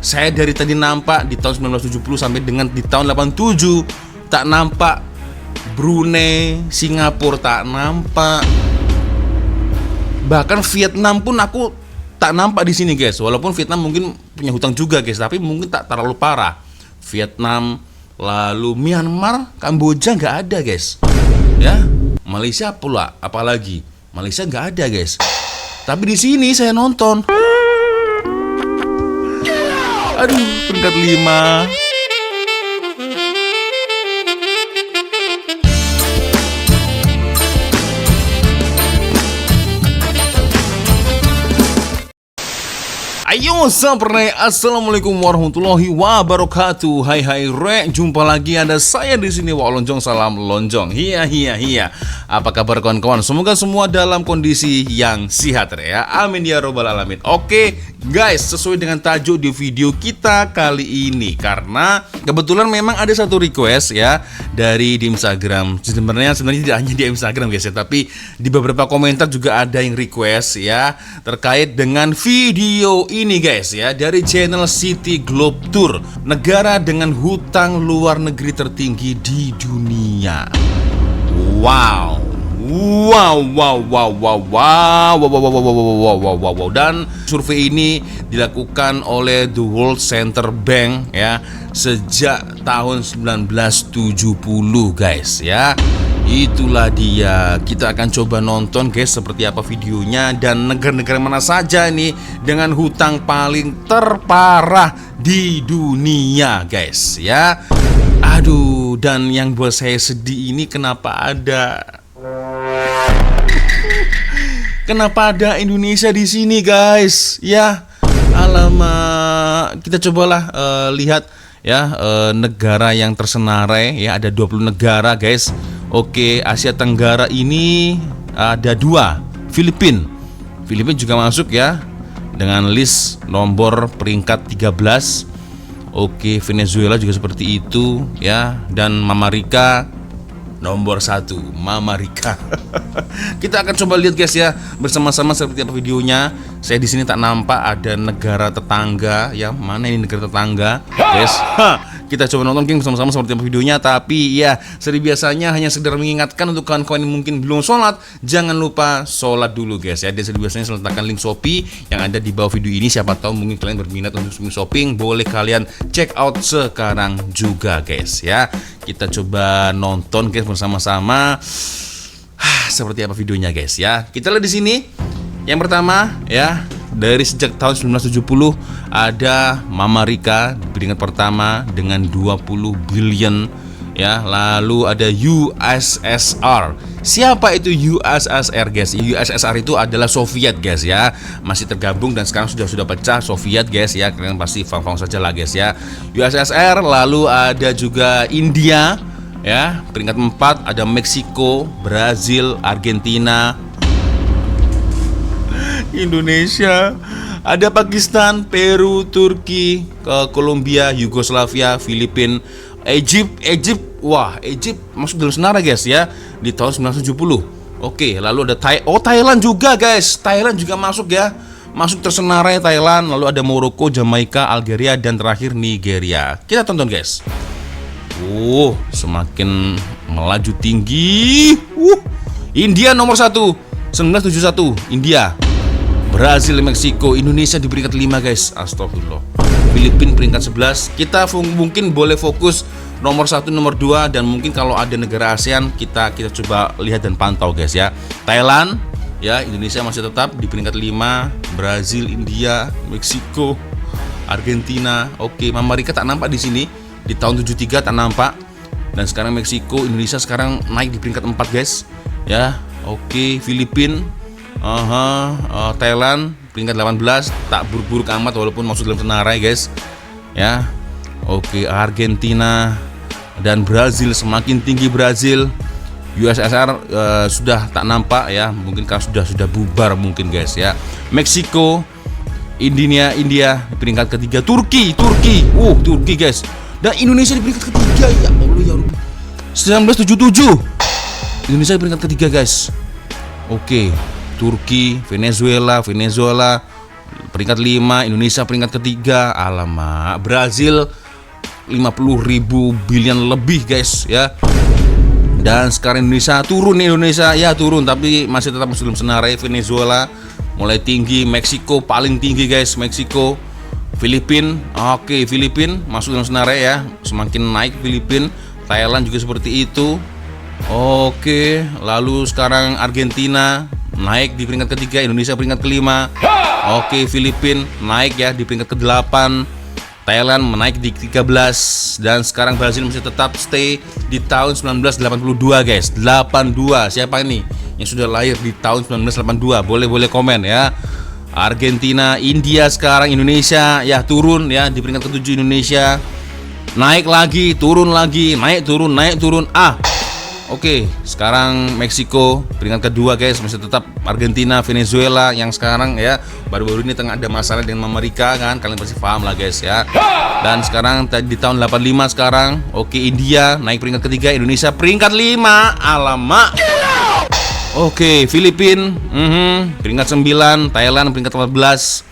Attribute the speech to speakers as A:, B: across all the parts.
A: Saya dari tadi nampak di tahun 1970 sampai dengan di tahun 87 tak nampak. Brunei, Singapura tak nampak. Bahkan Vietnam pun aku tak nampak di sini guys. Walaupun Vietnam mungkin punya hutang juga guys, tapi mungkin tak terlalu parah. Vietnam, lalu Myanmar, Kamboja nggak ada guys. Ya, Malaysia pula, apalagi Malaysia nggak ada guys. Tapi di sini saya nonton. Aduh, peringkat 5. Ayo sampernai, assalamualaikum warahmatullahi wabarakatuh. Hai re, jumpa lagi ada saya di sini Wak Lonjong, salam lonjong. Hiya. Apa kabar kawan-kawan? Semoga semua dalam kondisi yang sehat ya. Amin ya robbal alamin. Oke guys, sesuai dengan tajuk di video kita kali ini, karena kebetulan memang ada satu request ya dari di Instagram. Sebenarnya tidak hanya di Instagram guys ya, tapi di beberapa komentar juga ada yang request ya terkait dengan video ini guys ya, dari channel City Globe Tour, negara dengan hutang luar negeri tertinggi di dunia. Wow. Dan survei ini dilakukan oleh The World Center Bank ya sejak tahun 1970 guys ya. Itulah dia. Kita akan coba nonton guys seperti apa videonya dan negara-negara mana saja nih dengan hutang paling terparah di dunia guys ya. Aduh, dan yang buat saya sedih ini kenapa ada Indonesia di sini guys ya. Alamak, kita cobalah lihat ya negara yang tersenarai ya, ada 20 negara guys. Oke, Asia Tenggara ini ada 2, Filipina juga masuk ya dengan list nomor peringkat 13. Oke, Venezuela juga seperti itu ya, dan Mama Rika nomor 1, Mama Rika. Kita akan coba lihat guys ya bersama-sama seperti apa videonya. Saya di sini tak nampak ada negara tetangga ya. Mana ini negara tetangga guys? Kita coba nonton geng bersama-sama seperti apa videonya. Tapi ya seperti biasanya hanya sekedar mengingatkan untuk kawan-kawan yang mungkin belum sholat, jangan lupa sholat dulu guys ya. Dan seperti biasanya saya letakkan link Shopee yang ada di bawah video ini. Siapa tahu mungkin kalian berminat untuk shopping, boleh kalian check out sekarang juga guys ya. Kita coba nonton guys bersama-sama seperti apa videonya guys ya. Kita lihat di sini. Yang pertama ya, dari sejak tahun 1970 ada Mama Rika di peringkat pertama dengan 20 billion ya. Lalu ada USSR. Siapa itu USSR guys? USSR itu adalah Soviet guys ya. Masih tergabung dan sekarang sudah pecah Soviet guys ya. Kalian pasti faham saja lah guys ya. USSR, lalu ada juga India ya, peringkat 4 ada Meksiko, Brazil, Argentina, Indonesia, ada Pakistan, Peru, Turki, Kolombia, Yugoslavia, Filipina, Egypt. Wah, Egypt masuk dalam senarai guys ya di tahun 1970. Oke, lalu ada Thailand juga guys. Thailand juga masuk ya. Masuk tersenarai Thailand, lalu ada Maroko, Jamaika, Algeria, dan terakhir Nigeria. Kita tonton guys. Semakin melaju tinggi. India nomor 1, 1971 India. Brazil, Meksiko, Indonesia di peringkat 5 guys. Astagfirullah. Filipina peringkat 11. Kita mungkin boleh fokus nomor 1, nomor 2, dan mungkin kalau ada negara ASEAN kita coba lihat dan pantau guys ya. Thailand ya, Indonesia masih tetap di peringkat 5, Brazil, India, Meksiko, Argentina. Oke, Mama Rika tak nampak di sini. Di tahun 73 tak nampak. Dan sekarang Meksiko, Indonesia sekarang naik di peringkat 4 guys ya. Oke, Filipina, Thailand peringkat 18, tak buruk-buruk amat walaupun masuk dalam senarai guys ya. Oke, Argentina dan Brazil semakin tinggi. Brazil, USSR sudah tak nampak ya, mungkin karena sudah bubar mungkin guys ya. Meksiko, India peringkat ketiga. Turki guys, dan Indonesia di peringkat ketiga. Ya Allah ya Rabbi. 1977 Indonesia di peringkat ketiga guys. Oke, Turki, Venezuela peringkat 5, Indonesia peringkat ketiga. Alamak, Brazil 50.000 billion lebih guys ya. Dan sekarang Indonesia turun nih, Indonesia ya turun tapi masih tetap belum senarai. Venezuela mulai tinggi, Meksiko paling tinggi guys, Meksiko. Filipina, oke, Filipina masuk dalam senarai ya, semakin naik Filipina. Thailand juga seperti itu. Oke, lalu sekarang Argentina naik di peringkat ketiga, Indonesia peringkat kelima. Oke, Filipina naik ya di peringkat ke-8. Thailand menaik di 13. Dan sekarang Brazil masih tetap stay di tahun 1982 guys. 82. Siapa ini yang sudah lahir di tahun 1982? Boleh komen ya. Argentina, India, sekarang Indonesia ya turun ya di peringkat ke-7. Indonesia naik lagi, turun lagi, naik turun. Oke, sekarang Meksiko peringkat kedua guys, masih tetap. Argentina, Venezuela yang sekarang ya baru-baru ini tengah ada masalah dengan Amerika kan, kalian pasti paham lah guys ya. Dan sekarang di tahun 85 sekarang. Oke, India naik peringkat ketiga, Indonesia peringkat 5. Alamak. Oke, Filipina peringkat 9, Thailand peringkat 14.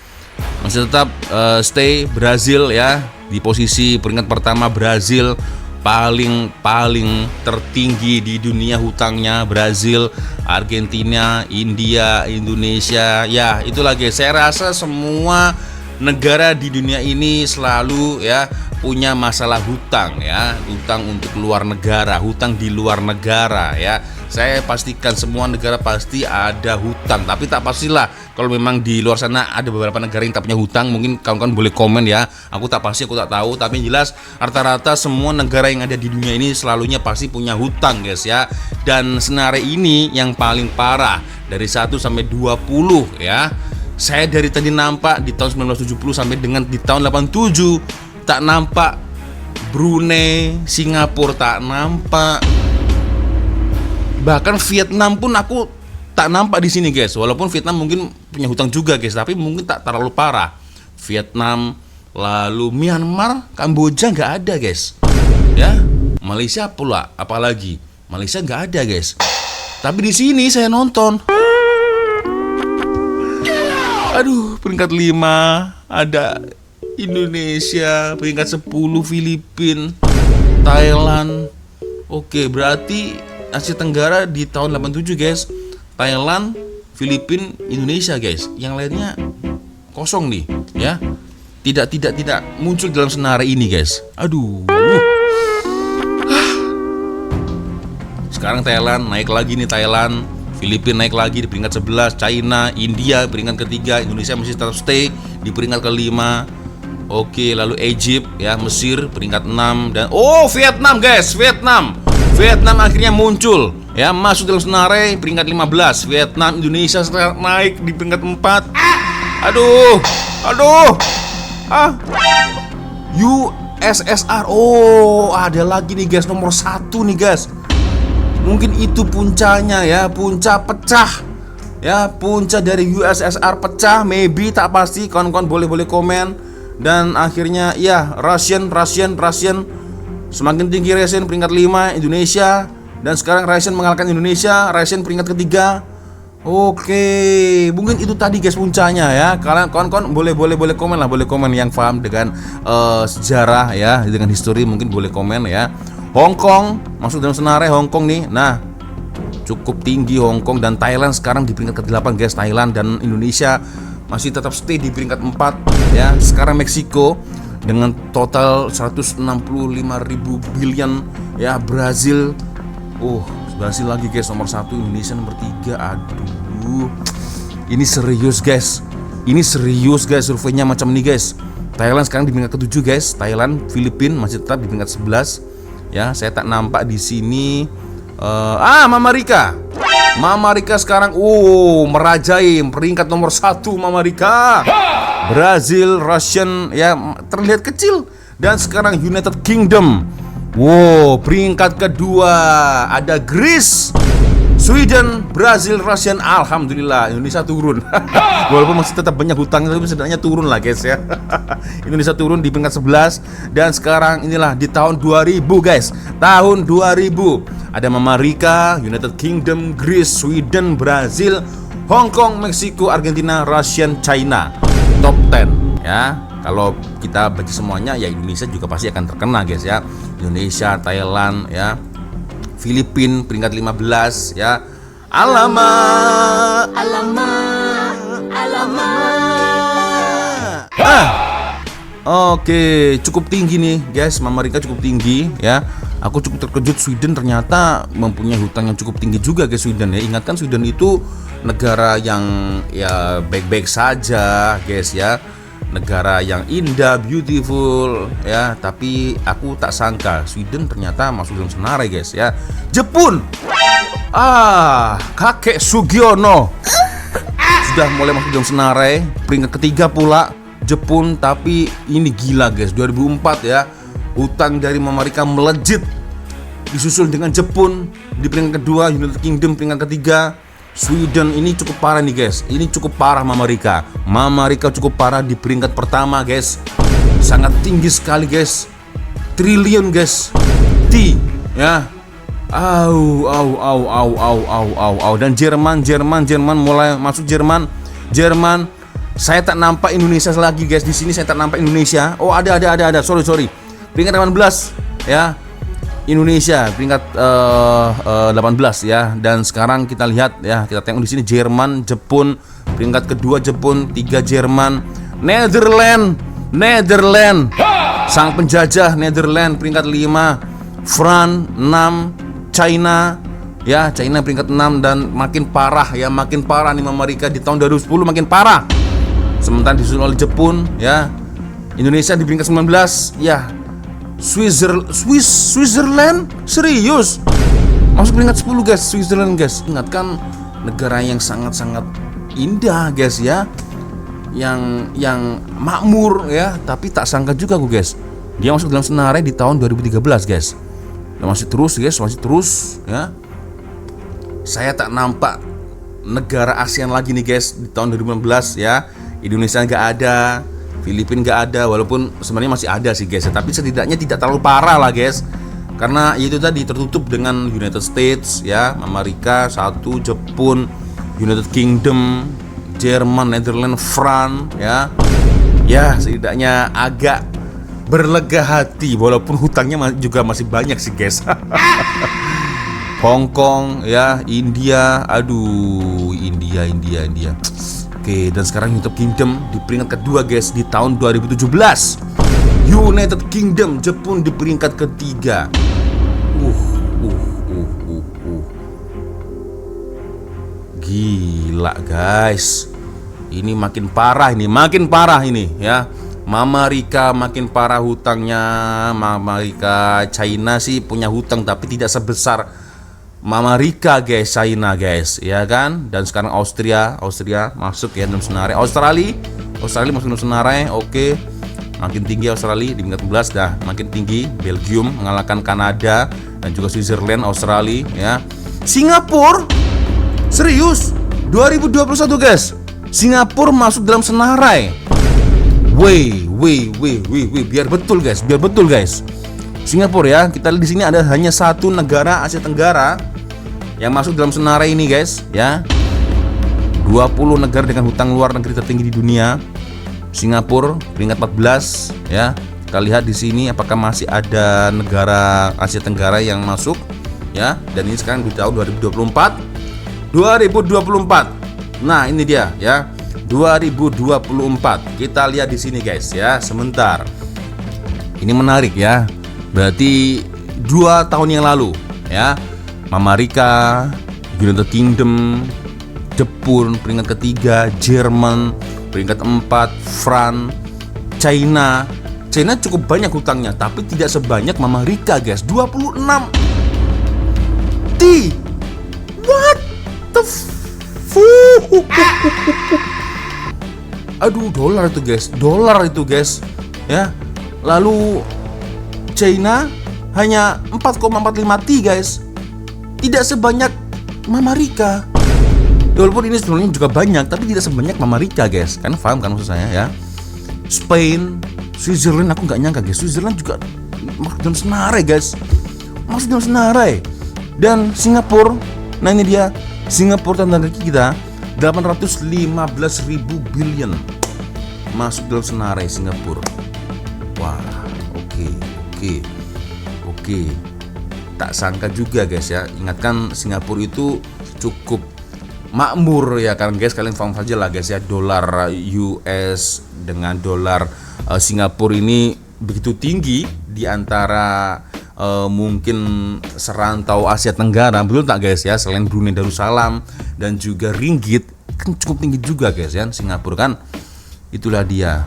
A: Masih tetap stay. Brazil ya di posisi peringkat pertama. Brazil paling tertinggi di dunia hutangnya. Brazil, Argentina, India, Indonesia. Ya, itulah guys. Saya rasa semua negara di dunia ini selalu ya punya masalah hutang ya, hutang untuk luar negara, hutang di luar negara ya. Saya pastikan semua negara pasti ada hutang, tapi tak pastilah kalau memang di luar sana ada beberapa negara yang tak punya hutang. Mungkin kawan-kawan boleh komen ya. Aku tak pasti, aku tak tahu, tapi yang jelas rata-rata semua negara yang ada di dunia ini selalunya pasti punya hutang guys ya. Dan senarai ini yang paling parah dari 1 sampai 20 ya. Saya dari tadi nampak di tahun 1970 sampai dengan di tahun 87 tak nampak. Brunei, Singapura tak nampak. Bahkan Vietnam pun aku tak nampak di sini guys. Walaupun Vietnam mungkin punya hutang juga guys, tapi mungkin tak terlalu parah. Vietnam, lalu Myanmar, Kamboja nggak ada guys. Ya, Malaysia pula, apalagi Malaysia nggak ada guys. Tapi di sini saya nonton. Aduh, peringkat 5 ada Indonesia, peringkat 10 Filipina, Thailand. Oke, berarti Asia Tenggara di tahun 87 guys. Thailand, Filipina, Indonesia guys. Yang lainnya kosong nih ya. Tidak muncul dalam senarai ini guys. Aduh. Sekarang Thailand naik lagi nih, Thailand. Filipina naik lagi di peringkat 11. China, India peringkat ketiga. Indonesia masih tetap stay di peringkat kelima. Oke, lalu Egypt ya, Mesir peringkat 6. Dan Vietnam guys, Vietnam akhirnya muncul ya, masuk dalam senarai peringkat 15. Vietnam, Indonesia sekarang naik di peringkat 4. Aduh. USSR. Ada lagi nih guys, nomor 1 nih guys. Mungkin itu puncanya ya, punca pecah. Ya, punca dari USSR pecah, maybe, tak pasti. Kawan-kawan boleh komen. Dan akhirnya ya, Russian semakin tinggi. Russian peringkat 5, Indonesia. Dan sekarang Russian mengalahkan Indonesia, Russian peringkat ketiga. Oke, mungkin itu tadi guys puncanya ya. Kalian kawan-kawan boleh komen lah, boleh komen yang paham dengan sejarah ya, dengan histori, mungkin boleh komen ya. Hong Kong masuk dalam senarai, Hong Kong nih. Nah, cukup tinggi Hong Kong. Dan Thailand sekarang di peringkat ke-8 guys. Thailand dan Indonesia masih tetap stay di peringkat 4 ya. Sekarang Meksiko dengan total 165.000 billion ya. Brazil, Brazil lagi guys nomor 1, Indonesia nomor 3. Aduh, ini serius guys. Surveinya macam ini guys. Thailand sekarang di peringkat ke-7 guys. Thailand, Filipina masih tetap di peringkat 11 ya. Saya tak nampak di sini. Mama Rika sekarang merajai peringkat nomor 1. Mama Rika. Brazil, Russian ya terlihat kecil. Dan sekarang United Kingdom. Peringkat kedua ada Greece, Sweden, Brazil, Russian. Alhamdulillah Indonesia turun. Walaupun masih tetap banyak hutang, tapi setidaknya turun lah guys ya. Indonesia turun di peringkat 11. Dan sekarang inilah di tahun 2000 guys. Tahun 2000 ada Mama Rika, United Kingdom, Greece, Sweden, Brazil, Hong Kong, Meksiko, Argentina, Russian, China. top 10 ya. Kalau kita baca semuanya ya Indonesia juga pasti akan terkena guys ya. Indonesia, Thailand ya, Filipina peringkat 15 ya. Alamak. Oke, cukup tinggi nih guys, Amerika cukup tinggi ya. Aku cukup terkejut Sweden ternyata mempunyai hutang yang cukup tinggi juga guys Sweden ya. Ingatkan Sweden itu negara yang ya baik-baik saja guys ya. Negara yang indah, beautiful ya. Tapi aku tak sangka Sweden ternyata masuk dalam senarai guys ya. Jepun. Kakek Sugiono sudah mulai masuk dalam senarai, peringkat ketiga pula Jepun. Tapi ini gila guys, 2004 ya, hutang dari Amerika melejit, disusul dengan Jepun di peringkat kedua, United Kingdom peringkat ketiga, Sweden. Ini cukup parah nih guys, ini cukup parah Amerika cukup parah di peringkat pertama guys, sangat tinggi sekali guys, triliun guys, ya. Dan Jerman mulai masuk. Jerman. Saya tak nampak Indonesia lagi guys di sini. Saya tak nampak Indonesia. Oh ada. Sorry. Peringkat 18 ya. Indonesia peringkat 18 ya. Dan sekarang kita lihat ya, kita tengok di sini Jerman, Jepun peringkat kedua Jepun, 3 Jerman, Netherlands. Sang penjajah Netherlands peringkat 5, France 6, China ya, China peringkat 6. Dan makin parah nih Amerika di tahun 2010 makin parah. Sementara disusul oleh Jepun ya. Indonesia di peringkat 19 ya. Switzerland serius masuk peringkat 10 guys. Switzerland guys, ingatkan negara yang sangat-sangat indah guys ya, yang makmur ya. Tapi tak sangka juga aku guys, dia masuk dalam senarai di tahun 2013 guys. Dan masih terus ya. Saya tak nampak negara ASEAN lagi nih guys di tahun 2016 ya. Indonesia nggak ada, Filipina nggak ada, walaupun sebenarnya masih ada sih guys, tapi setidaknya tidak terlalu parah lah guys. Karena itu tadi tertutup dengan United States ya, Amerika satu, Jepun, United Kingdom, Jerman, Netherlands, France ya. Ya setidaknya agak berlega hati, walaupun hutangnya juga masih banyak sih guys. Hong Kong ya, India, India. Oke, dan sekarang United Kingdom di peringkat kedua guys di tahun 2017. United Kingdom, Jepun di peringkat ketiga. Gila guys. Ini makin parah ini ya. Amerika makin parah hutangnya. Amerika, China sih punya hutang tapi tidak sebesar Amerika guys, China guys, ya kan. Dan sekarang Austria masuk ya dalam senarai. Australia masuk dalam senarai. Oke, makin tinggi Australia di peringkat 11 dah, makin tinggi. Belgium mengalahkan Kanada dan juga Switzerland, Australia ya. Singapura serius 2021 guys, Singapura masuk dalam senarai. Biar betul guys. Singapura ya, kita lihat di sini ada hanya satu negara Asia Tenggara yang masuk dalam senarai ini guys ya. 20 negara dengan hutang luar negeri tertinggi di dunia. Singapura peringkat 14 ya. Kita lihat di sini apakah masih ada negara Asia Tenggara yang masuk ya. Dan ini sekarang di tahun 2024. Nah, ini dia ya. 2024. Kita lihat di sini guys ya. Sebentar. Ini menarik ya. Berarti 2 tahun yang lalu ya, Amerika, United Kingdom, Jepun peringkat ketiga, Jerman peringkat 4, France, China cukup banyak hutangnya tapi tidak sebanyak Amerika guys, 26. What the Aduh, dolar itu guys ya. Lalu China hanya 4,45 T guys, tidak sebanyak Amerika. Walaupun ini sebenarnya juga banyak, tapi tidak sebanyak Amerika guys. Kan paham kan maksud saya ya. Spain, Switzerland, aku nggak nyangka guys, Switzerland juga masuk dalam senarai guys, Dan Singapura, nah ini dia Singapura, tanda kaki kita 815.000 billion. masuk dalam senarai Singapura. Wah, oke. Tak sangka juga guys ya. Ingatkan Singapura itu cukup makmur ya kan guys. Kalian paham saja lah guys ya, dolar US dengan dolar Singapura ini begitu tinggi di antara mungkin serantau Asia Tenggara, betul tak guys ya? Selain Brunei Darussalam dan juga ringgit kan cukup tinggi juga guys ya Singapura kan. Itulah dia.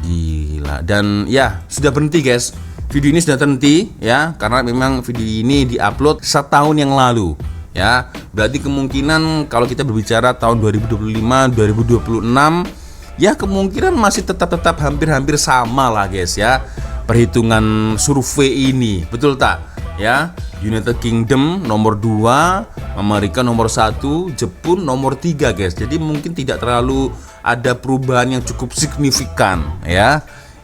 A: Gila. Dan ya sudah berhenti guys. Video ini sudah terhenti ya, karena memang video ini diupload setahun yang lalu ya. Berarti kemungkinan kalau kita berbicara tahun 2025, 2026 ya kemungkinan masih tetap hampir sama lah guys ya. Perhitungan survei ini, betul tak? Ya, United Kingdom nomor 2, Amerika nomor 1, Jepun nomor 3 guys. Jadi mungkin tidak terlalu ada perubahan yang cukup signifikan ya.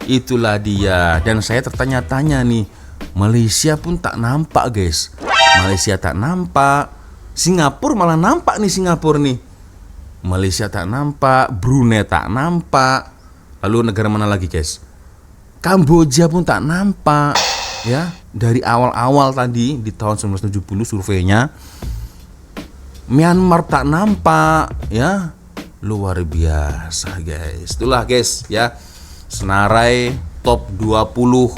A: Itulah dia. Dan saya tertanya-tanya nih, Malaysia pun tak nampak guys. Malaysia tak nampak, Singapura malah nampak nih, Singapura nih. Malaysia tak nampak, Brunei tak nampak. Lalu negara mana lagi guys? Kamboja pun tak nampak ya. Dari awal-awal tadi di tahun 1970 surveinya, Myanmar tak nampak ya. Luar biasa guys. Itulah guys ya, senarai top 20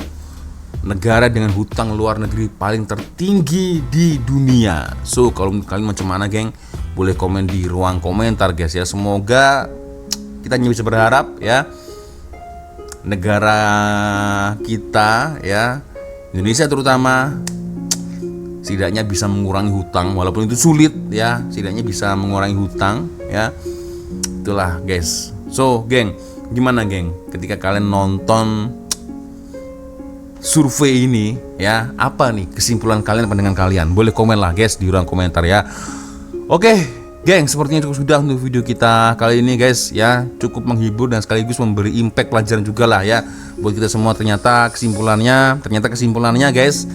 A: negara dengan hutang luar negeri paling tertinggi di dunia. So kalau kalian macam mana geng, boleh komen di ruang komentar guys ya. Semoga kita hanya bisa berharap ya, negara kita ya, Indonesia terutama, setidaknya bisa mengurangi hutang, walaupun itu sulit ya, setidaknya bisa mengurangi hutang ya. Itulah guys. So geng, gimana geng ketika kalian nonton survei ini ya, apa nih kesimpulan kalian, pandangan kalian? Boleh komen lah guys di ruang komentar ya. Oke geng, sepertinya cukup sudah untuk video kita kali ini guys ya. Cukup menghibur dan sekaligus memberi impact pelajaran juga lah ya buat kita semua. Ternyata kesimpulannya guys,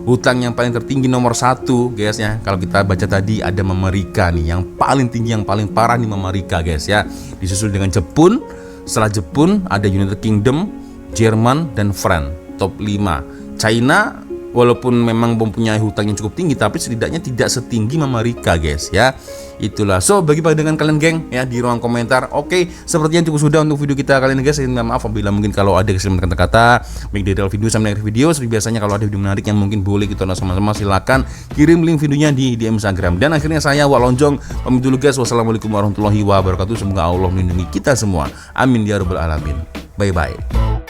A: hutang yang paling tertinggi nomor 1 guys ya. Kalau kita baca tadi ada Amerika nih yang paling tinggi, yang paling parah nih Amerika guys ya. Disusul dengan Jepun. Setelah Jepun ada United Kingdom, Jerman dan France, top 5. China walaupun memang mempunyai hutang yang cukup tinggi, tapi setidaknya tidak setinggi Amerika guys ya. Itulah. So bagi pandangan kalian geng ya di ruang komentar. Oke, sepertinya cukup sudah untuk video kita kali ini guys. Minta maaf apabila mungkin kalau ada kesalahan kata-kata baik di video sama di video. Seperti biasanya kalau ada video menarik yang mungkin boleh kita tonton sama-sama, silakan kirim link videonya di DM Instagram. Dan akhirnya saya Wak Lonjong pamit dulu guys. Wassalamualaikum warahmatullahi wabarakatuh. Semoga Allah melindungi kita semua. Amin ya rabbal alamin. Bye bye.